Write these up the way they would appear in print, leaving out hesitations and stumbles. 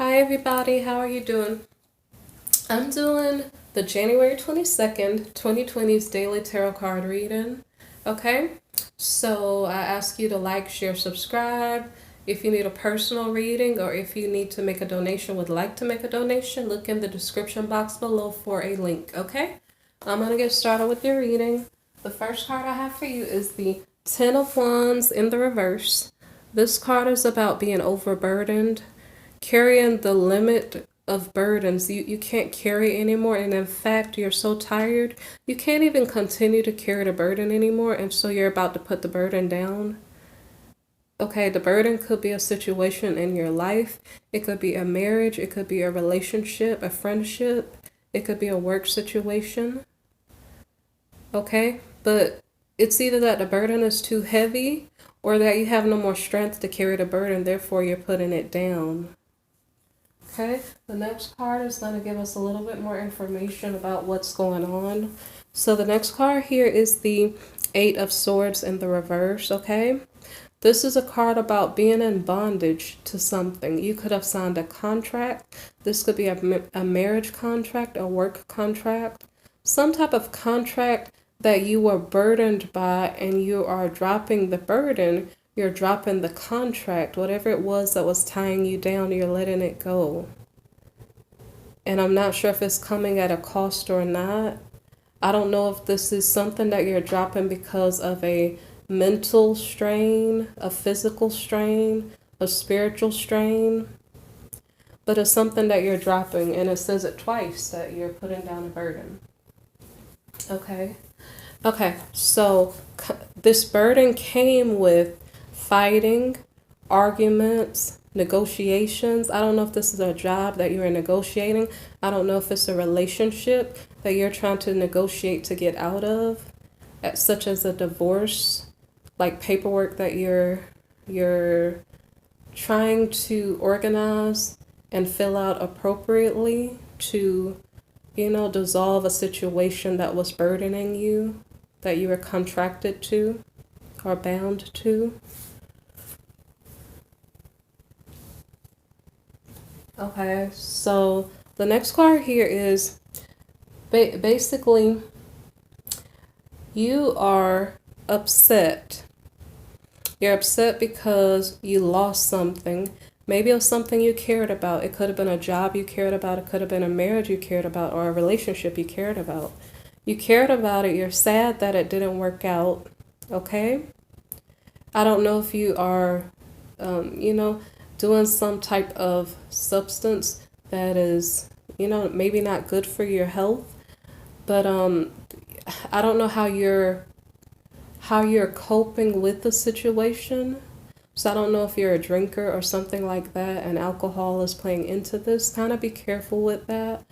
Hi everybody, how are you doing? I'm doing the January 22nd, 2020's daily tarot card reading. Okay? So I ask you to like, share, subscribe. If you need a personal reading or if you need to make a donation, would like to make a donation, look in the description box below for a link. Okay? I'm going to get started with your reading. The first card I have for you is the Ten of Wands in the reverse. This card is about being overburdened, carrying the limit of burdens. You can't carry anymore, and in fact you're so tired you can't even continue to carry the burden anymore, and so you're about to put the burden down. Okay, the burden could be a situation in your life, it could be a marriage, it could be a relationship, a friendship, it could be a work situation. Okay, but it's either that the burden is too heavy or that you have no more strength to carry the burden, therefore you're putting it down. Okay, the next card is going to give us a little bit more information about what's going on. So the next card here is the Eight of Swords in the reverse, okay? This is a card about being in bondage to something. You could have signed a contract. This could be a marriage contract, a work contract, some type of contract that you were burdened by, and you are dropping the burden. You're dropping the contract, whatever it was that was tying you down, you're letting it go. And I'm not sure if it's coming at a cost or not. I don't know if this is something that you're dropping because of a mental strain, a physical strain, a spiritual strain, but it's something that you're dropping, and it says it twice that you're putting down a burden. Okay. Okay, so this burden came with fighting, arguments, negotiations. I don't know if this is a job that you're negotiating. I don't know if it's a relationship that you're trying to negotiate to get out of, such as a divorce, like paperwork that you're trying to organize and fill out appropriately to, dissolve a situation that was burdening you, that you were contracted to or bound to. Okay, so the next card here is basically you are upset. You're upset because you lost something. Maybe it was something you cared about. It could have been a job you cared about. It could have been a marriage you cared about or a relationship you cared about. You cared about it. You're sad that it didn't work out. Okay? I don't know if you are, doing some type of substance that is, maybe not good for your health. But I don't know how you're coping with the situation. So I don't know if you're a drinker or something like that, and alcohol is playing into this. Kind of be careful with that.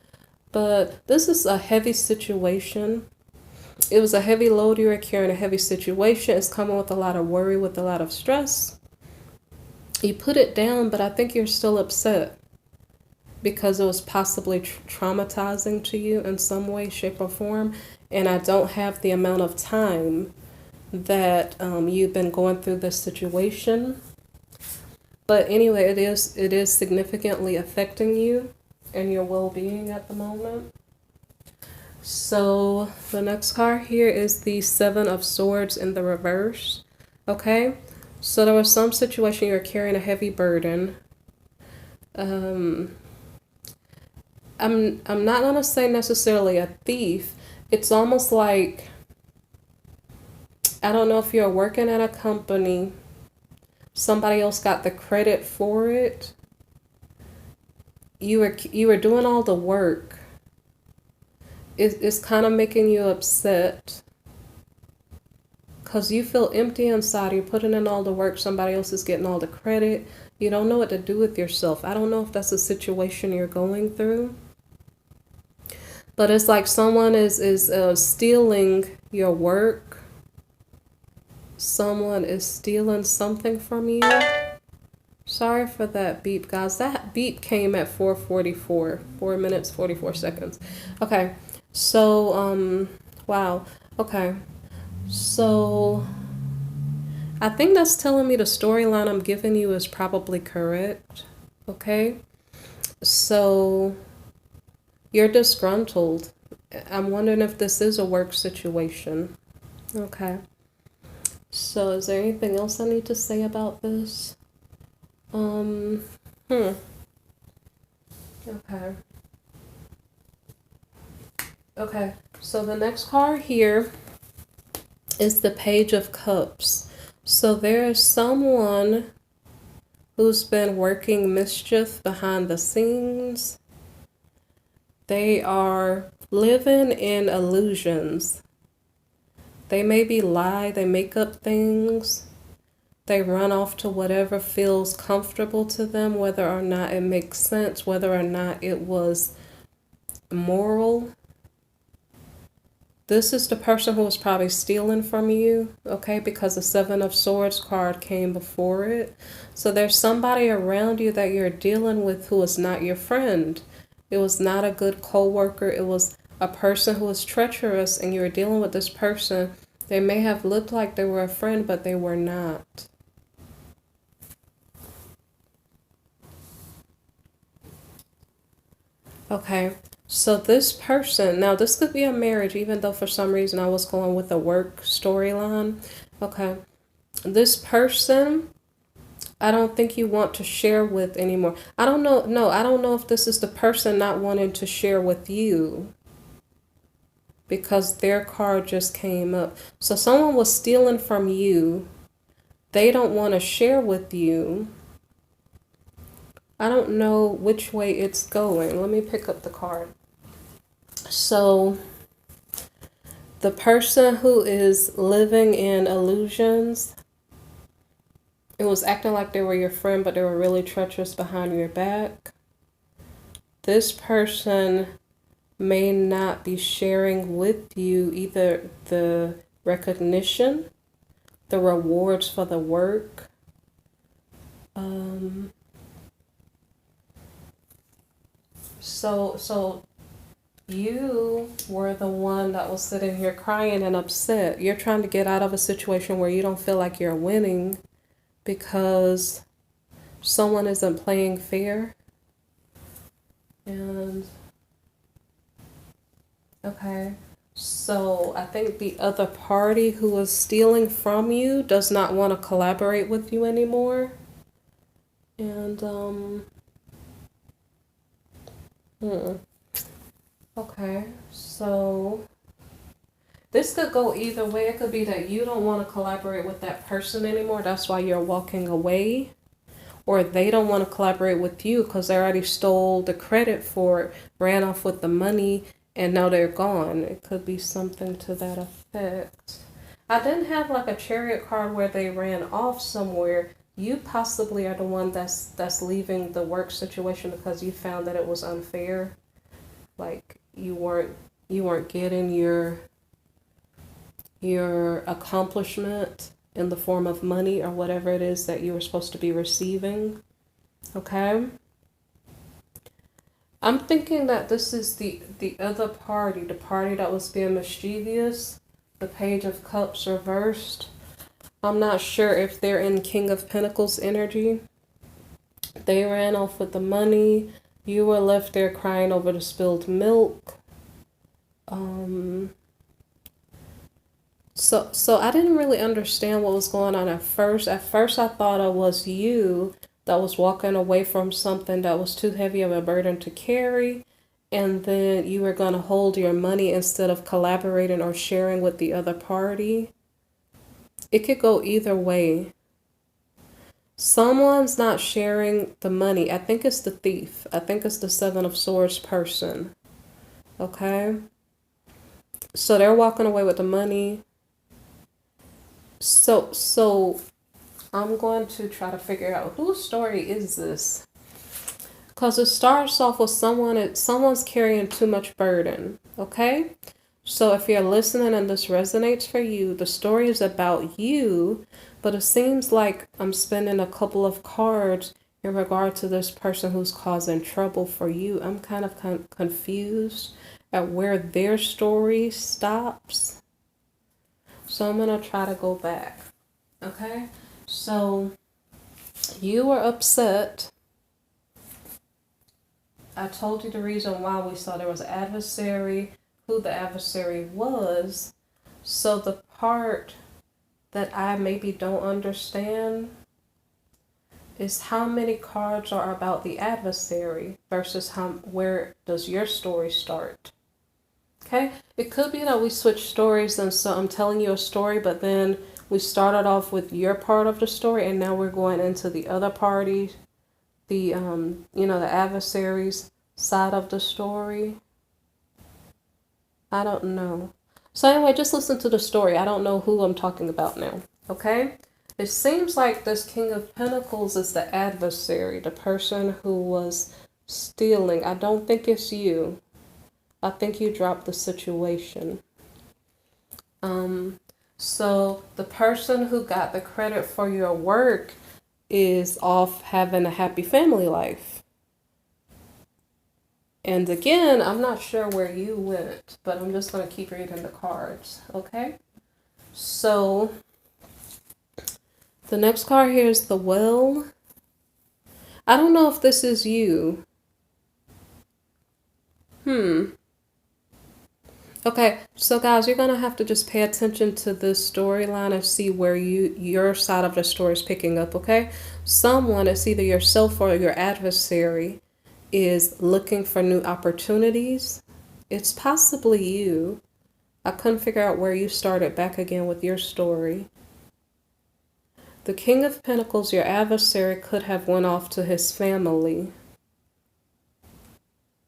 But this is a heavy situation. It was a heavy load you were carrying, a heavy situation. It's coming with a lot of worry, with a lot of stress. You put it down, but I think you're still upset because it was possibly traumatizing to you in some way, shape, or form. And I don't have the amount of time that you've been going through this situation. But anyway, it is significantly affecting you and your well-being at the moment. So the next card here is the Seven of Swords in the reverse. Okay, so there was some situation you're carrying a heavy burden. I'm not gonna say necessarily a thief. It's almost like, I don't know if you're working at a company, somebody else got the credit for it. You were doing all the work. It's kind of making you upset because you feel empty inside. You're putting in all the work, somebody else is getting all the credit. You don't know what to do with yourself. I don't know if that's a situation you're going through, but it's like someone is stealing your work. Someone is stealing something from you. Sorry for that beep, guys. That beep came at 4:44, 4 minutes, 44 seconds. Okay, so, wow. Okay, so I think that's telling me the storyline I'm giving you is probably correct. Okay, So you're disgruntled. I'm wondering if this is a work situation. Okay. So is there anything else I need to say about this? Hmm. Okay. Okay. So the next card here is the Page of Cups. So there is someone who's been working mischief behind the scenes. They are living in illusions. They maybe lie, they make up things, they run off to whatever feels comfortable to them, whether or not it makes sense, whether or not it was moral. This is the person who was probably stealing from you, okay, because the Seven of Swords card came before it. So there's somebody around you that you're dealing with who is not your friend. It was not a good co-worker. It was a person who was treacherous, and you're dealing with this person. They may have looked like they were a friend, but they were not. Okay, so this person, now this could be a marriage, even though for some reason I was going with a work storyline. Okay, this person, I don't think you want to share with anymore. I don't know. No, I don't know if this is the person not wanting to share with you because their card just came up. So someone was stealing from you. They don't want to share with you. I don't know which way it's going. Let me pick up the card. So the person who is living in illusions, it was acting like they were your friend, but they were really treacherous behind your back. This person may not be sharing with you either the recognition, the rewards for the work. So you were the one that was sitting here crying and upset. You're trying to get out of a situation where you don't feel like you're winning because someone isn't playing fair. And okay, so I think the other party who was stealing from you does not want to collaborate with you anymore. And okay, so this could go either way. It could be that you don't want to collaborate with that person anymore. That's why you're walking away. Or they don't want to collaborate with you because they already stole the credit for it, ran off with the money, and now they're gone. It could be something to that effect. I didn't have like a chariot card where they ran off somewhere. You possibly are the one that's leaving the work situation because you found that it was unfair. Like you weren't getting your accomplishment in the form of money or whatever it is that you were supposed to be receiving. Okay? I'm thinking that this is the other party, the party that was being mischievous, the Page of Cups reversed. I'm not sure if they're in King of Pentacles energy. They ran off with the money. You were left there crying over the spilled milk. So I didn't really understand what was going on at first. At first I thought it was you that was walking away from something that was too heavy of a burden to carry, and then you were going to hold your money instead of collaborating or sharing with the other party. It could go either way. Someone's not sharing the money. I think it's the thief. I think it's the Seven of Swords person. Okay? So they're walking away with the money. So I'm going to try to figure out whose story is this. Because it starts off with someone's carrying too much burden. Okay? So if you're listening and this resonates for you, the story is about you, but it seems like I'm spending a couple of cards in regard to this person who's causing trouble for you. I'm kind of confused at where their story stops. So I'm going to try to go back. Okay? So you were upset I told you the reason why we saw there was an adversary, who the adversary was. So the part that I maybe don't understand is how many cards are about the adversary versus where does your story start. Okay, it could be that we switch stories, and so I'm telling you a story, but then we started off with your part of the story, and now we're going into the other party, the the adversary's side of the story. I don't know. So anyway, just listen to the story. I don't know who I'm talking about now. Okay? It seems like this King of Pentacles is the adversary, the person who was stealing. I don't think it's you. I think you dropped the situation. So the person who got the credit for your work is off having a happy family life. And again, I'm not sure where you went, but I'm just going to keep reading the cards, okay? So the next card here is the Well. I don't know if this is you. Okay, so guys, you're going to have to just pay attention to this storyline and see where your side of the story is picking up, okay? Someone, it's either yourself or your adversary, is looking for new opportunities. It's possibly you. I couldn't figure out where you started back again with your story. The King of Pentacles, your adversary, could have went off to his family.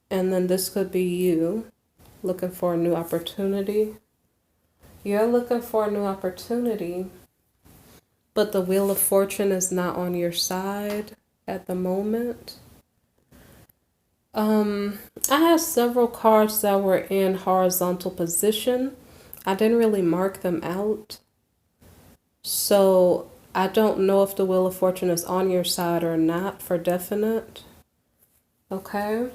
And then this could be you. Looking for a new opportunity. You're looking for a new opportunity, but the Wheel of Fortune is not on your side at the moment. I have several cards that were in horizontal position. I didn't really mark them out. So I don't know if the Wheel of Fortune is on your side or not for definite. Okay.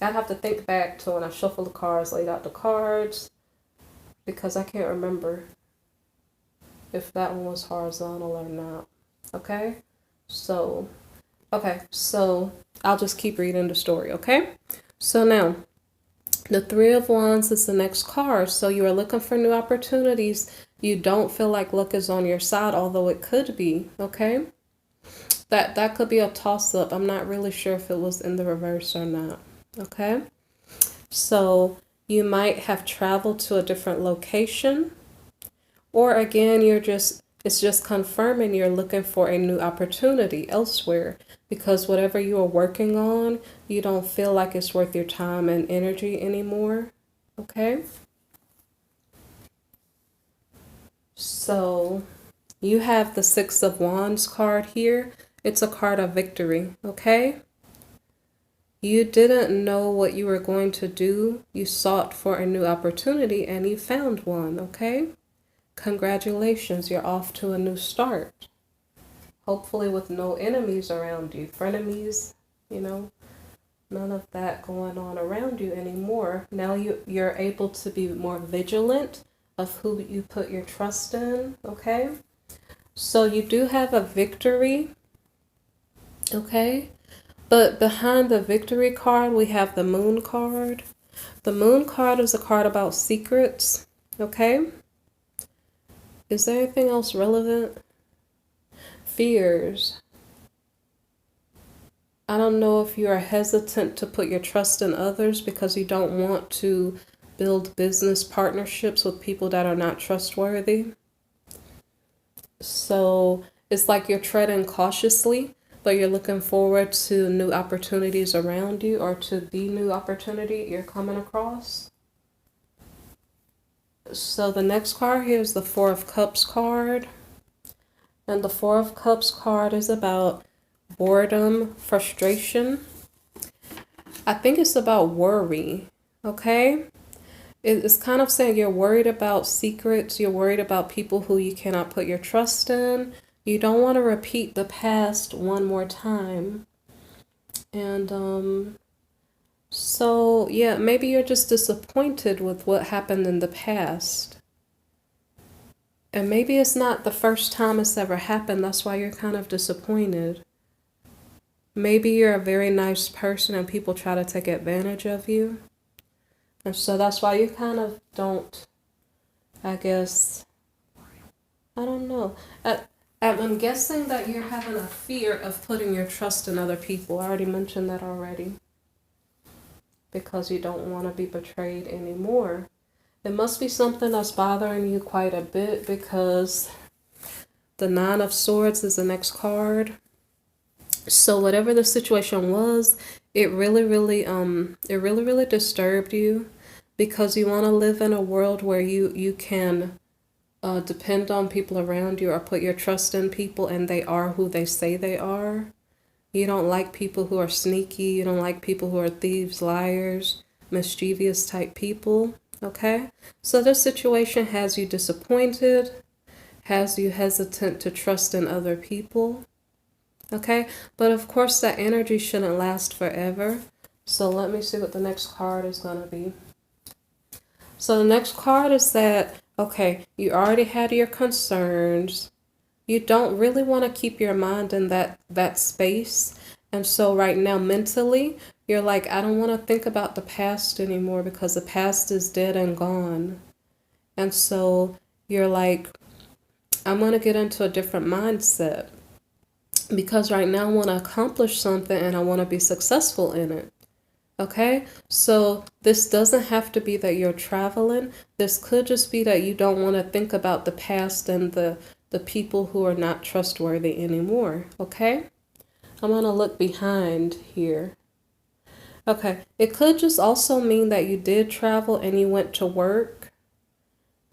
I'd have to think back to when I shuffled the cards, laid out the cards, because I can't remember if that one was horizontal or not. Okay, so I'll just keep reading the story, okay? So now, the Three of Wands is the next card. So you are looking for new opportunities. You don't feel like luck is on your side, although it could be, okay? That could be a toss-up. I'm not really sure if it was in the reverse or not. Okay, so you might have traveled to a different location, or again, it's just confirming you're looking for a new opportunity elsewhere, because whatever you are working on, you don't feel like it's worth your time and energy anymore. Okay, so you have the Six of Wands card here. It's a card of victory. Okay, you didn't know what you were going to do. You sought for a new opportunity and you found one, okay? Congratulations, you're off to a new start. Hopefully with no enemies around you. Frenemies, none of that going on around you anymore. Now you're able to be more vigilant of who you put your trust in, okay? So you do have a victory, okay? But behind the victory card, we have the Moon card. The Moon card is a card about secrets, okay? Is there anything else relevant? Fears. I don't know if you are hesitant to put your trust in others because you don't want to build business partnerships with people that are not trustworthy. So it's like you're treading cautiously, but you're looking forward to new opportunities around you, or to the new opportunity you're coming across. So the next card here is the Four of Cups card. And the Four of Cups card is about boredom, frustration. I think it's about worry, okay? It's kind of saying you're worried about secrets. You're worried about people who you cannot put your trust in. You don't want to repeat the past one more time. And so yeah, maybe you're just disappointed with what happened in the past. And maybe it's not the first time it's ever happened. That's why you're kind of disappointed. Maybe you're a very nice person and people try to take advantage of you. And so that's why you kind of don't, I guess, I don't know. I'm guessing that you're having a fear of putting your trust in other people. I already mentioned that already. Because you don't want to be betrayed anymore. It must be something that's bothering you quite a bit, because the Nine of Swords is the next card. So whatever the situation was, it really disturbed you, because you want to live in a world where you can depend on people around you, or put your trust in people and they are who they say they are. You don't like people who are sneaky. You don't like people who are thieves, liars, mischievous type people. Okay? So this situation has you disappointed, has you hesitant to trust in other people. Okay? But of course, that energy shouldn't last forever. So let me see what the next card is going to be. So the next card is that, okay, you already had your concerns. You don't really want to keep your mind in that space. And so right now, mentally, you're like, I don't want to think about the past anymore, because the past is dead and gone. And so you're like, I'm going to get into a different mindset, because right now I want to accomplish something and I want to be successful in it. Okay, so this doesn't have to be that you're traveling. This could just be that you don't want to think about the past and the people who are not trustworthy anymore. Okay, I'm going to look behind here. Okay, it could just also mean that you did travel and you went to work.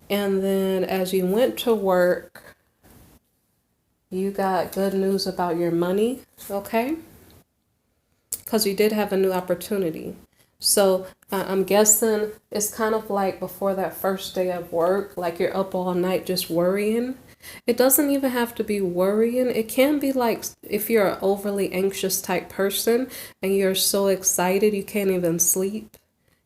And then as you went to work, you got good news about your money. Okay, because you did have a new opportunity. So I'm guessing it's kind of like before that first day of work, like you're up all night just worrying. It doesn't even have to be worrying. It can be like if you're an overly anxious type person and you're so excited you can't even sleep.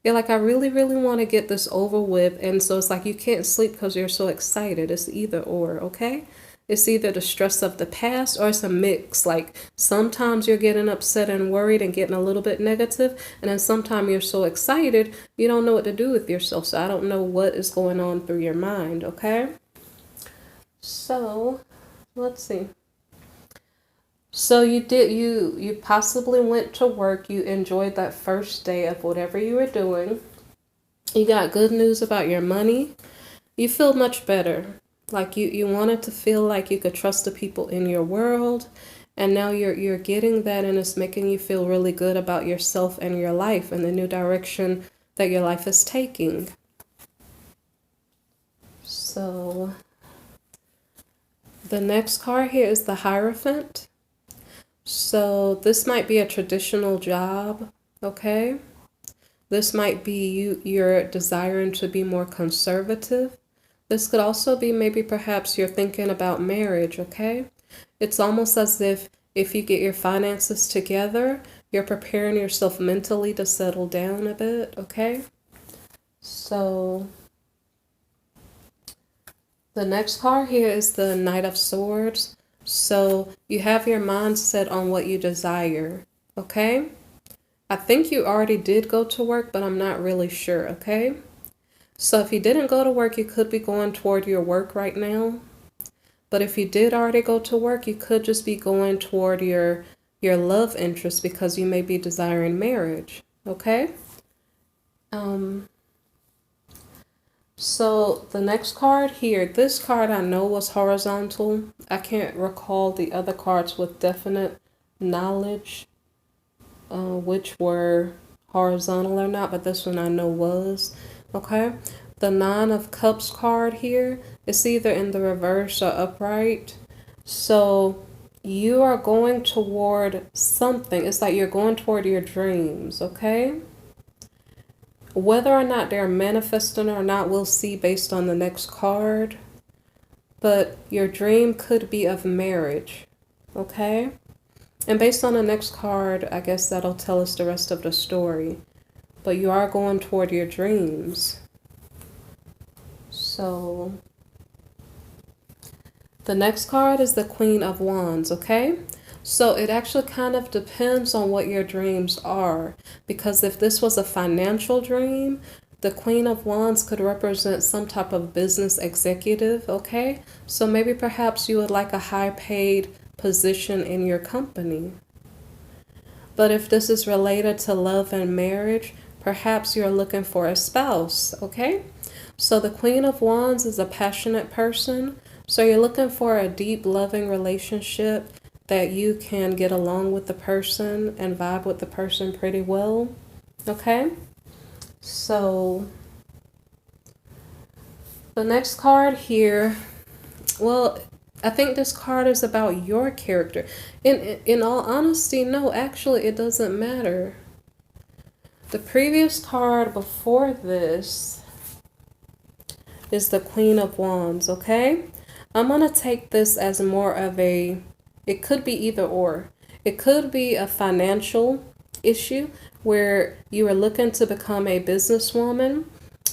You're like, I really, really want to get this over with. And so it's like you can't sleep because you're so excited. It's either or, okay? It's either the stress of the past, or it's a mix. Like sometimes you're getting upset and worried and getting a little bit negative, and then sometimes you're so excited you don't know what to do with yourself. So I don't know what is going on through your mind, okay? So let's see. So you possibly went to work, you enjoyed that first day of whatever you were doing. You got good news about your money. You feel much better. Like you wanted to feel like you could trust the people in your world, and now you're getting that, and it's making you feel really good about yourself and your life and the new direction that your life is taking. So the next card here is the Hierophant. So this might be a traditional job, okay? This might be you're desiring to be more conservative. This could also be maybe perhaps you're thinking about marriage, okay? It's almost as if you get your finances together, you're preparing yourself mentally to settle down a bit, okay? So the next card here is the Knight of Swords. So you have your mind set on what you desire, okay? I think you already did go to work, but I'm not really sure, okay? So if you didn't go to work, you could be going toward your work right now. But if you did already go to work, you could just be going toward your love interest, because you may be desiring marriage, okay? So the next card here, this card I know was horizontal. I can't recall the other cards with definite knowledge which were horizontal or not, but this one I know was. Okay, the Nine of Cups card here, it's either in the reverse or upright. So you are going toward something. It's like you're going toward your dreams, okay? Whether or not they're manifesting or not, we'll see based on the next card. But your dream could be of marriage, okay? And based on the next card, I guess that'll tell us the rest of the story. But you are going toward your dreams. So the next card is the Queen of Wands, okay? So it actually kind of depends on what your dreams are. Because if this was a financial dream, the Queen of Wands could represent some type of business executive, okay? So maybe perhaps you would like a high paid position in your company. But if this is related to love and marriage, perhaps you're looking for a spouse, okay? So the Queen of Wands is a passionate person. So you're looking for a deep, loving relationship that you can get along with the person and vibe with the person pretty well, okay? So the next card here, well, I think this card is about your character. In all honesty, no, actually, it doesn't matter. The previous card before this is the Queen of Wands, okay? I'm going to take this as more of a, it could be either or. It could be a financial issue where you are looking to become a businesswoman,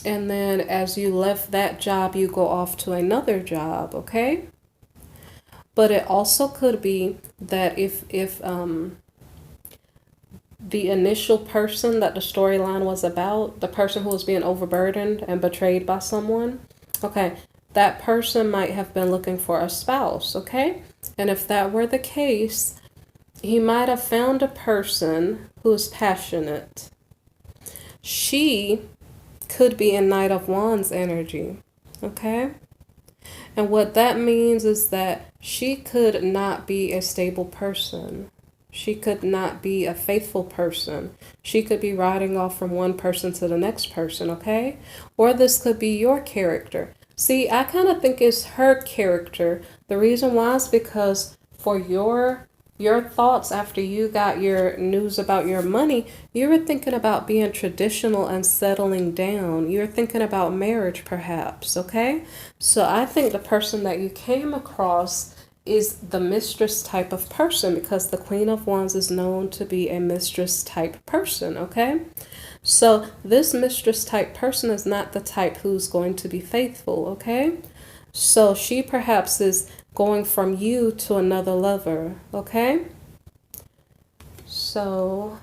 and then as you left that job, you go off to another job, okay? But it also could be that if the initial person that the storyline was about, the person who was being overburdened and betrayed by someone, okay, that person might have been looking for a spouse, okay? And if that were the case, he might have found a person who is passionate. She could be in Knight of Wands energy, okay? And what that means is that she could not be a stable person. She could not be a faithful person. She could be riding off from one person to the next person, okay? Or this could be your character. See, I kind of think it's her character. The reason why is because for your thoughts after you got your news about your money, you were thinking about being traditional and settling down. You're thinking about marriage perhaps, okay? So I think the person that you came across is the mistress type of person, because the Queen of Wands is known to be a mistress type person, okay? So this mistress type person is not the type who's going to be faithful, okay? So she perhaps is going from you to another lover, okay? So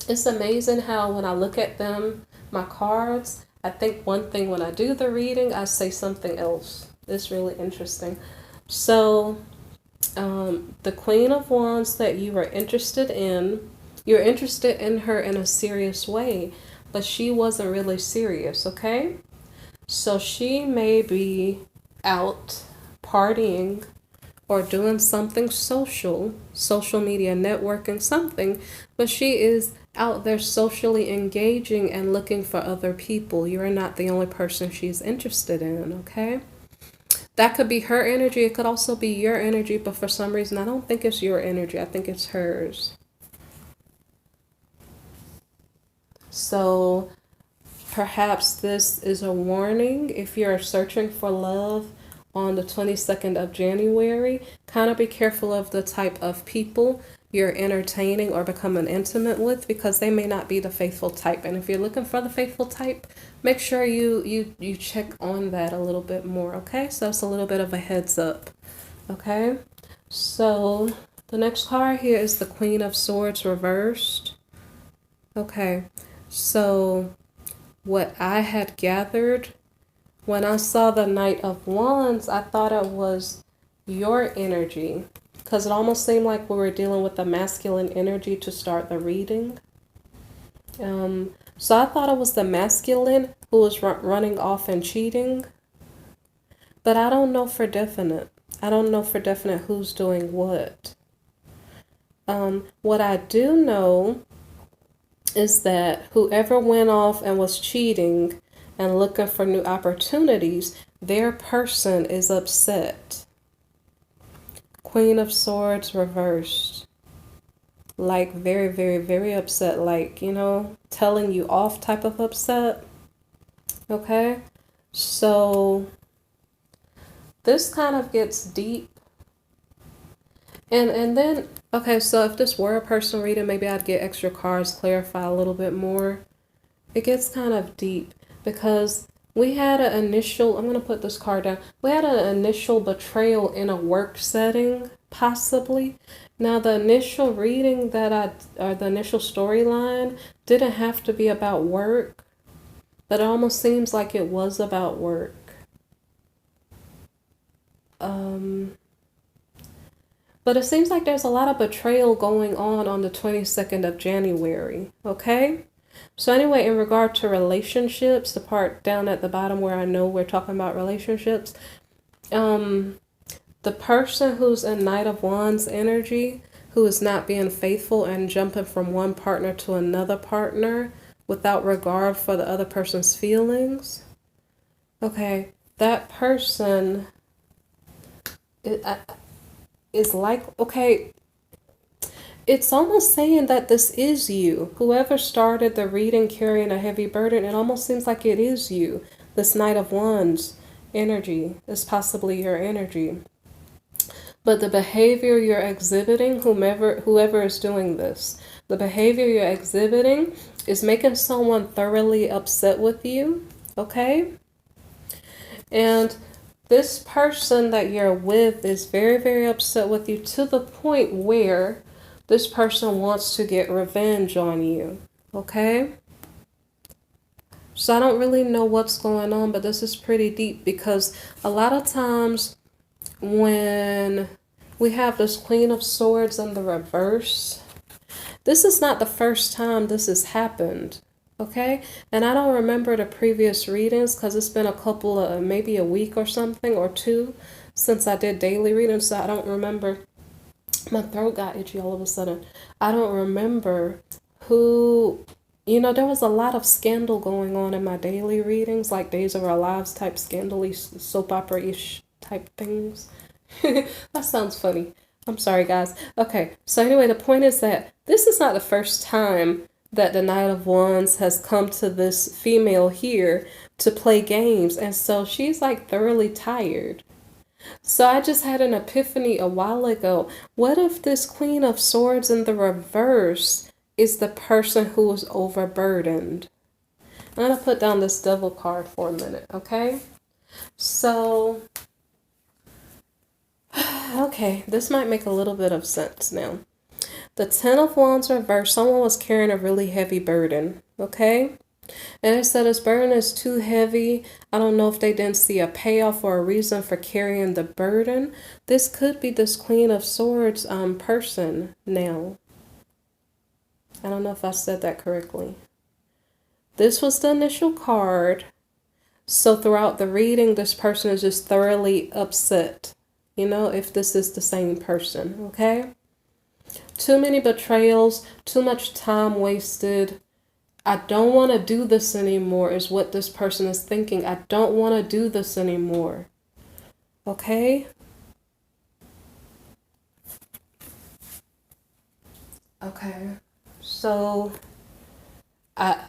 it's amazing how when I look at them, my cards, I think one thing when I do the reading, I say something else. It's really interesting. So the Queen of Wands that you are interested in, you're interested in her in a serious way, but she wasn't really serious, okay? So she may be out partying or doing something social media networking, something, but she is out there socially engaging and looking for other people. You're not the only person she's interested in, okay? That could be her energy. It could also be your energy, but for some reason, I don't think it's your energy. I think it's hers. So perhaps this is a warning if you're searching for love on the 22nd of January. Kind of be careful of the type of people you're entertaining or becoming intimate with, because they may not be the faithful type. And if you're looking for the faithful type, make sure you check on that a little bit more, okay? So it's a little bit of a heads up, okay? So the next card here is the Queen of Swords reversed. Okay, so what I had gathered when I saw the Knight of Wands, I thought it was your energy, because it almost seemed like we were dealing with the masculine energy to start the reading. So I thought it was the masculine who was running off and cheating, but I don't know for definite. I don't know for definite who's doing what. What I do know is that whoever went off and was cheating and looking for new opportunities, their person is upset. Queen of Swords reversed. Like very, very, very upset. Like, you know, telling you off type of upset. Okay? So this kind of gets deep. And then, okay, so if this were a personal reading, maybe I'd get extra cards, clarify a little bit more. It gets kind of deep because we had an initial, I'm going to put this card down. We had an initial betrayal in a work setting. possibly. Now, the initial reading or the initial storyline didn't have to be about work, but it almost seems like it was about work. But it seems like there's a lot of betrayal going on the 22nd of January, okay? So anyway, in regard to relationships, the part down at the bottom where I know we're talking about relationships, the person who's in Knight of Wands energy, who is not being faithful and jumping from one partner to another partner without regard for the other person's feelings, okay, that person is like, okay, it's almost saying that this is you. Whoever started the reading carrying a heavy burden, it almost seems like it is you. This Knight of Wands energy is possibly your energy. But the behavior you're exhibiting, whoever is doing this, the behavior you're exhibiting is making someone thoroughly upset with you, okay? And this person that you're with is very, very upset with you to the point where this person wants to get revenge on you, okay? So I don't really know what's going on, but this is pretty deep because a lot of times when we have this Queen of Swords in the reverse, this is not the first time this has happened, okay? And I don't remember the previous readings because it's been a couple of, maybe a week or something or two since I did daily readings, so I don't remember. My throat got itchy all of a sudden. I don't remember who, there was a lot of scandal going on in my daily readings, like Days of Our Lives type scandal-y, soap opera-ish type things. That sounds funny. I'm sorry, guys. Okay, so anyway, the point is that this is not the first time that the Knight of Wands has come to this female here to play games, and so she's like thoroughly tired. So I just had an epiphany a while ago. What if this Queen of Swords in the reverse is the person who is overburdened? I'm going to put down this Devil card for a minute, okay? So, okay, this might make a little bit of sense now. The Ten of Wands reverse, someone was carrying a really heavy burden, okay? And it said his burden is too heavy. I don't know if they didn't see a payoff or a reason for carrying the burden. This could be this Queen of Swords person now. I don't know if I said that correctly. This was the initial card. So throughout the reading, this person is just thoroughly upset. If this is the same person, okay? Too many betrayals, too much time wasted. I don't want to do this anymore is what this person is thinking. I don't want to do this anymore. Okay? Okay. So, I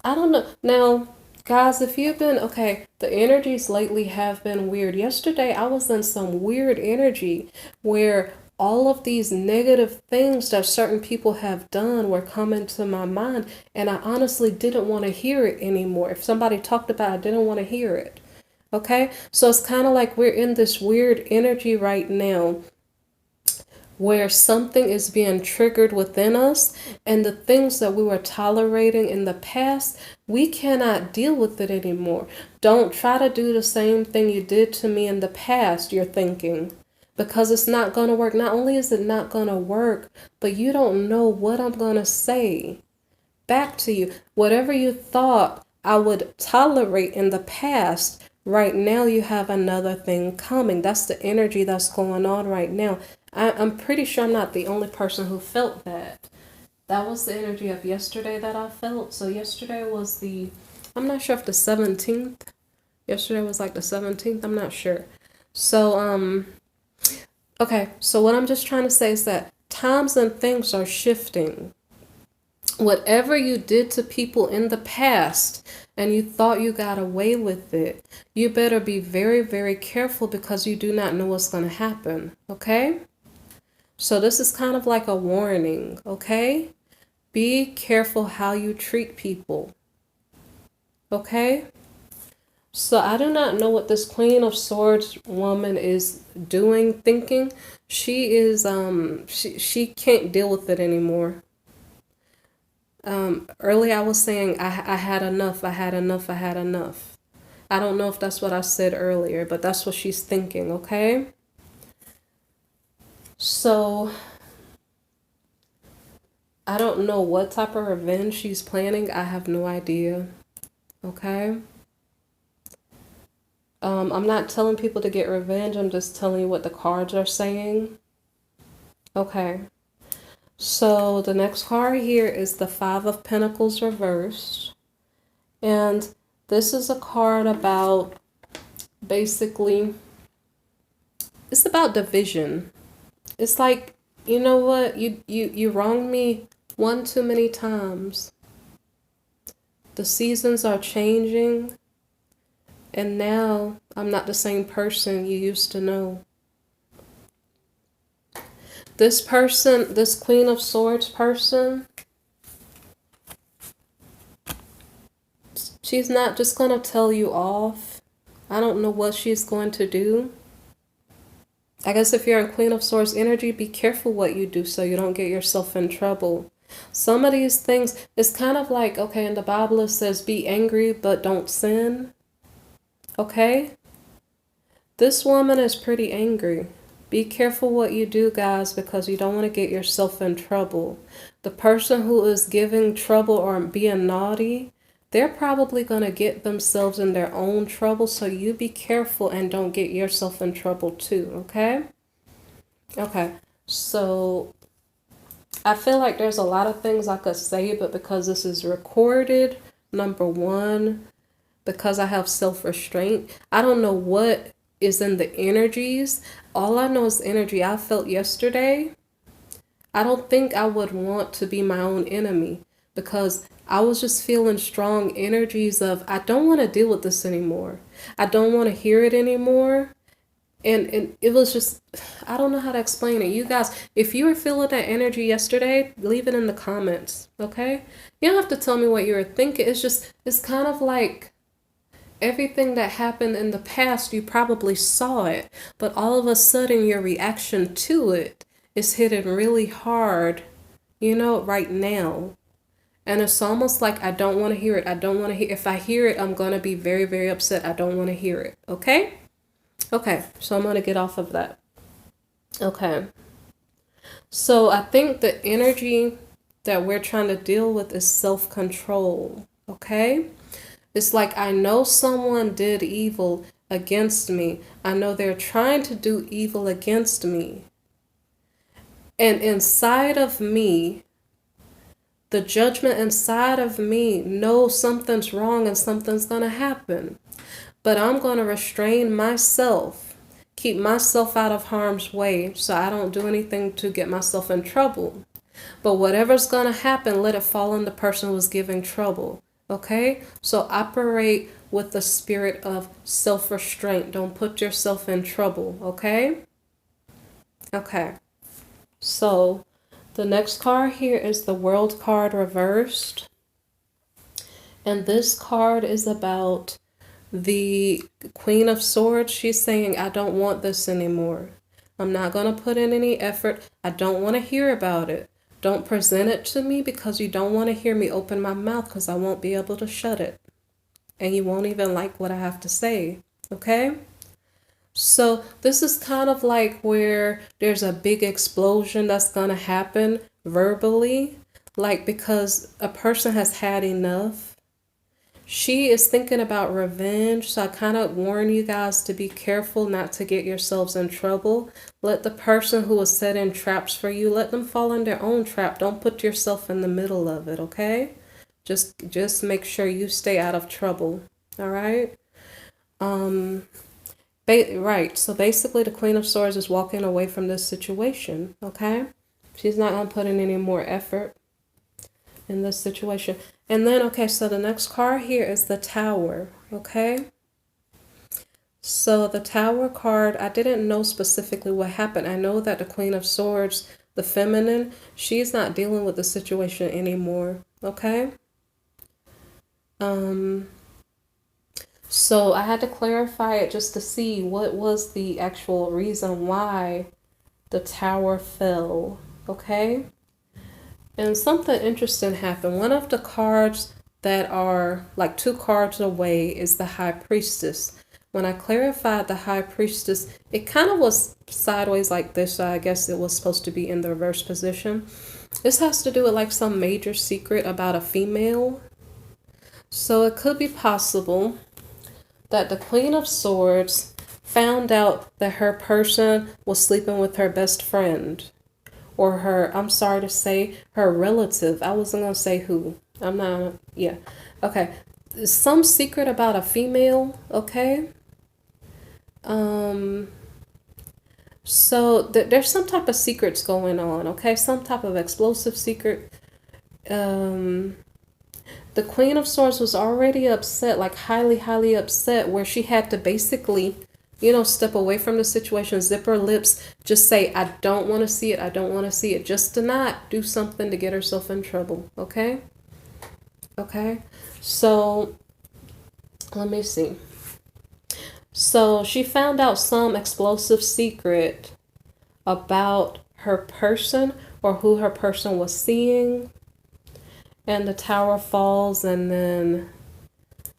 don't know. Now, guys, if you've been, okay, the energies lately have been weird. Yesterday, I was in some weird energy where all of these negative things that certain people have done were coming to my mind, and I honestly didn't want to hear it anymore. If somebody talked about it, I didn't want to hear it. Okay? So it's kind of like we're in this weird energy right now where something is being triggered within us, and the things that we were tolerating in the past, we cannot deal with it anymore. Don't try to do the same thing you did to me in the past, you're thinking. Because it's not going to work. Not only is it not going to work, but you don't know what I'm going to say back to you. Whatever you thought I would tolerate in the past, right now you have another thing coming. That's the energy that's going on right now. I'm pretty sure I'm not the only person who felt that. That was the energy of yesterday that I felt. So yesterday was I'm not sure if the 17th. Yesterday was like the 17th. I'm not sure. So, okay, so what I'm just trying to say is that times and things are shifting. Whatever you did to people in the past and you thought you got away with it, you better be very, very careful because you do not know what's going to happen, okay? So this is kind of like a warning, okay? Be careful how you treat people, okay? So I do not know what this Queen of Swords woman is doing, thinking. She is she can't deal with it anymore. Earlier I was saying I had enough, I had enough, I had enough. I don't know if that's what I said earlier, but that's what she's thinking, okay? So I don't know what type of revenge she's planning. I have no idea, okay? I'm not telling people to get revenge. I'm just telling you what the cards are saying. Okay. So the next card here is the Five of Pentacles reversed. And this is a card about basically, it's about division. It's like, you know what? You wronged me one too many times. The seasons are changing. And now I'm not the same person you used to know. This person, this Queen of Swords person, she's not just going to tell you off. I don't know what she's going to do. I guess if you're in Queen of Swords energy, be careful what you do so you don't get yourself in trouble. Some of these things, it's kind of like, okay, in the Bible it says be angry but don't sin. Okay? This woman is pretty angry. Be careful what you do, guys, because you don't want to get yourself in trouble. The person who is giving trouble or being naughty, they're probably going to get themselves in their own trouble. So you be careful and don't get yourself in trouble too, okay? Okay, so I feel like there's a lot of things I could say, but because this is recorded, number one, because I have self-restraint, I don't know what is in the energies. All I know is energy I felt yesterday. I don't think I would want to be my own enemy because I was just feeling strong energies of I don't want to deal with this anymore. I don't want to hear it anymore. And it was just, I don't know how to explain it. You guys, if you were feeling that energy yesterday, leave it in the comments, okay? You don't have to tell me what you were thinking. It's just, it's kind of like everything that happened in the past, you probably saw it, but all of a sudden your reaction to it is hitting really hard, you know, right now. And it's almost like I don't want to hear it. I don't want to hear. If I hear it, I'm going to be very, very upset. I don't want to hear it. Okay? Okay, so I'm going to get off of that. Okay. So I think the energy that we're trying to deal with is self-control. Okay? It's like I know someone did evil against me. I know they're trying to do evil against me. And inside of me, the judgment inside of me knows something's wrong and something's going to happen. But I'm going to restrain myself, keep myself out of harm's way so I don't do anything to get myself in trouble. But whatever's going to happen, let it fall on the person who's giving trouble. Okay? So operate with the spirit of self-restraint. Don't put yourself in trouble. Okay? Okay. So the next card here is the World card reversed. And this card is about the Queen of Swords. She's saying, I don't want this anymore. I'm not going to put in any effort. I don't want to hear about it. Don't present it to me because you don't want to hear me open my mouth because I won't be able to shut it. And you won't even like what I have to say. Okay? So this is kind of like where there's a big explosion that's going to happen verbally. Like because a person has had enough. She is thinking about revenge, so I kind of warn you guys to be careful not to get yourselves in trouble. Let the person who is setting traps for you, let them fall in their own trap. Don't put yourself in the middle of it, okay? Just make sure you stay out of trouble, all right? Right, so basically the Queen of Swords is walking away from this situation, okay? She's not going to put in any more effort in this situation. And then, okay, so the next card here is the Tower, okay? So the Tower card, I didn't know specifically what happened. I know that the Queen of Swords, the feminine, she's not dealing with the situation anymore, okay? So I had to clarify it just to see what was the actual reason why the tower fell. Okay? And something interesting happened. One of the cards that are like 2 cards away is the High Priestess. When I clarified the High Priestess, it kind of was sideways like this, so I guess it was supposed to be in the reverse position. This has to do with like some major secret about a female. So it could be possible that the Queen of Swords found out that her person was sleeping with her best friend. Or her, I'm sorry to say, her relative. I wasn't going to say who. I'm not, yeah. Okay. Some secret about a female, okay? So there's some type of secrets going on, okay? Some type of explosive secret. The Queen of Swords was already upset, like highly, highly upset, where she had to basically, step away from the situation, zip her lips, just say, I don't want to see it, I don't want to see it, just to not do something to get herself in trouble, okay? Okay, so let me see. So she found out some explosive secret about her person or who her person was seeing, and the tower falls, and then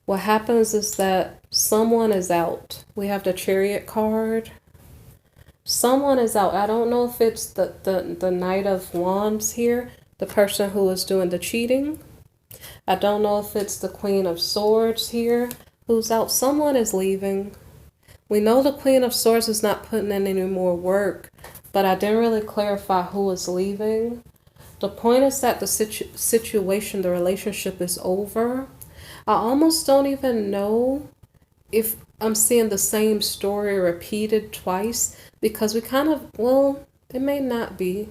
what happens is that someone is out. We have the Chariot card. Someone is out. I don't know if it's the Knight of Wands here, the person who is doing the cheating. I don't know if it's the Queen of Swords here who's out. Someone is leaving. We know the Queen of Swords is not putting in any more work, but I didn't really clarify who is leaving. The point is that the situation, the relationship is over. I almost don't even know if I'm seeing the same story repeated twice, because we kind of, well, it may not be.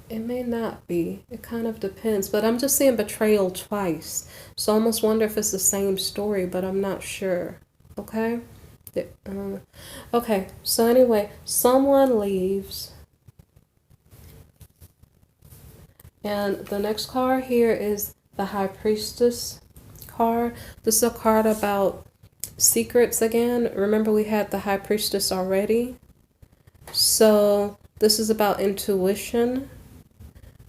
It may not be. It kind of depends. But I'm just seeing betrayal twice. So I almost wonder if it's the same story, but I'm not sure. Okay? Okay, so anyway, someone leaves. And the next card here is the High Priestess card. This is a card about secrets again. Remember, we had the High Priestess already. So this is about intuition.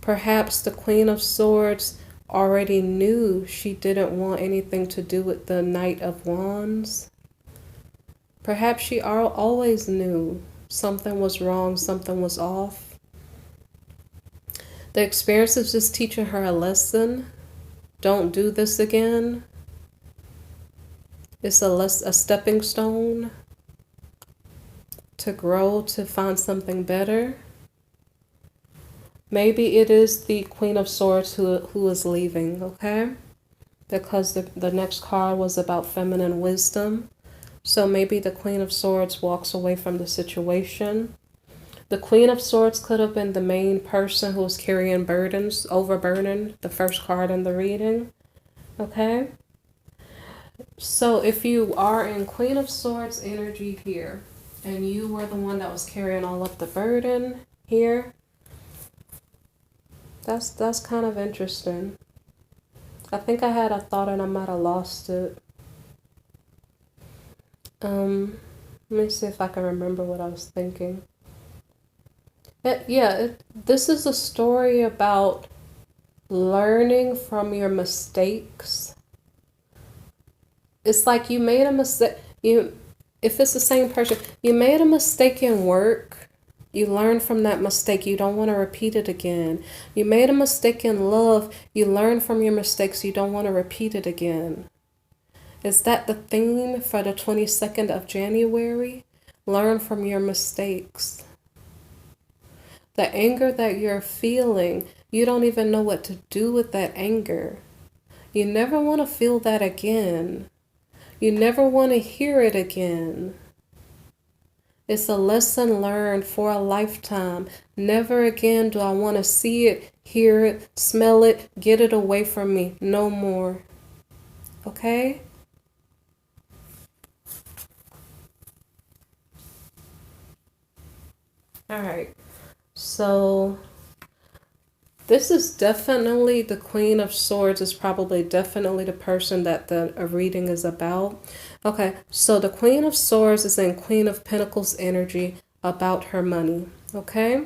Perhaps the Queen of Swords already knew she didn't want anything to do with the Knight of Wands. Perhaps she always knew something was wrong, something was off. The experience is just teaching her a lesson. Don't do this again. It's a stepping stone to grow, to find something better. Maybe it is the Queen of Swords who is leaving, okay? Because the next card was about feminine wisdom. So maybe the Queen of Swords walks away from the situation. The Queen of Swords could have been the main person who was carrying burdens, overburdened, the first card in the reading, okay? So if you are in Queen of Swords energy here, and you were the one that was carrying all of the burden here, that's kind of interesting. I think I had a thought and I might have lost it. Let me see if I can remember what I was thinking. This is a story about learning from your mistakes. It's like you made a mistake. If it's the same person, you made a mistake in work. You learn from that mistake. You don't want to repeat it again. You made a mistake in love. You learn from your mistakes. You don't want to repeat it again. Is that the theme for the 22nd of January? Learn from your mistakes. The anger that you're feeling, you don't even know what to do with that anger. You never want to feel that again. You never want to hear it again. It's a lesson learned for a lifetime. Never again do I want to see it, hear it, smell it, get it away from me. No more. Okay? All right. So This is definitely the Queen of Swords is probably definitely the person that the reading is about. Okay, so the Queen of Swords is in Queen of Pentacles energy about her money. Okay,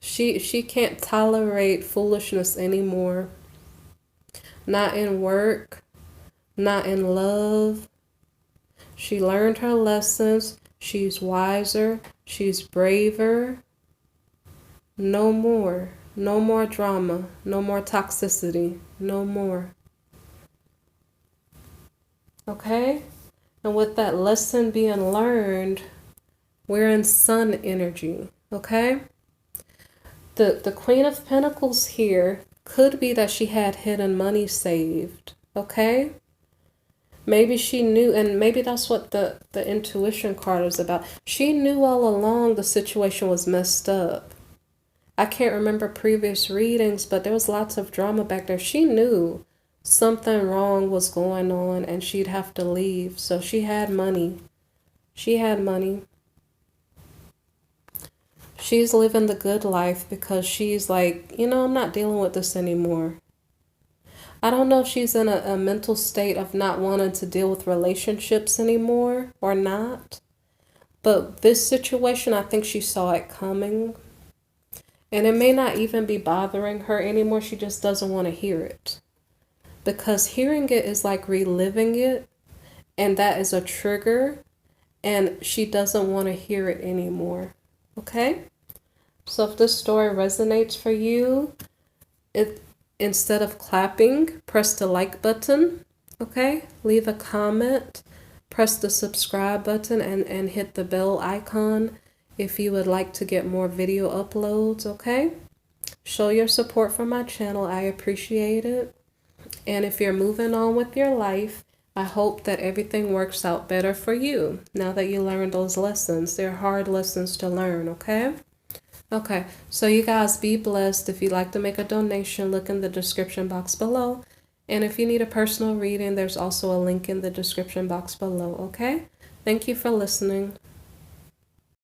she can't tolerate foolishness anymore. Not in work, not in love. She learned her lessons. She's wiser. She's braver. No more. No more drama. No more toxicity. No more. Okay? And with that lesson being learned, we're in sun energy. Okay? The Queen of Pentacles here could be that she had hidden money saved. Okay? Maybe she knew, and maybe that's what the intuition card is about. She knew all along the situation was messed up. I can't remember previous readings, but there was lots of drama back there. She knew something wrong was going on and she'd have to leave. So she had money. She had money. She's living the good life because she's like, you know, I'm not dealing with this anymore. I don't know if she's in a mental state of not wanting to deal with relationships anymore or not. But this situation, I think she saw it coming. And it may not even be bothering her anymore. She just doesn't want to hear it. Because hearing it is like reliving it. And that is a trigger. And she doesn't want to hear it anymore. Okay? So if this story resonates for you, instead of clapping, press the like button. Okay? Leave a comment. Press the subscribe button and hit the bell icon if you would like to get more video uploads, okay? Show your support for my channel. I appreciate it. And if you're moving on with your life, I hope that everything works out better for you now that you learned those lessons. They're hard lessons to learn, okay? Okay, so you guys be blessed. If you'd like to make a donation, look in the description box below. And if you need a personal reading, there's also a link in the description box below, okay? Thank you for listening.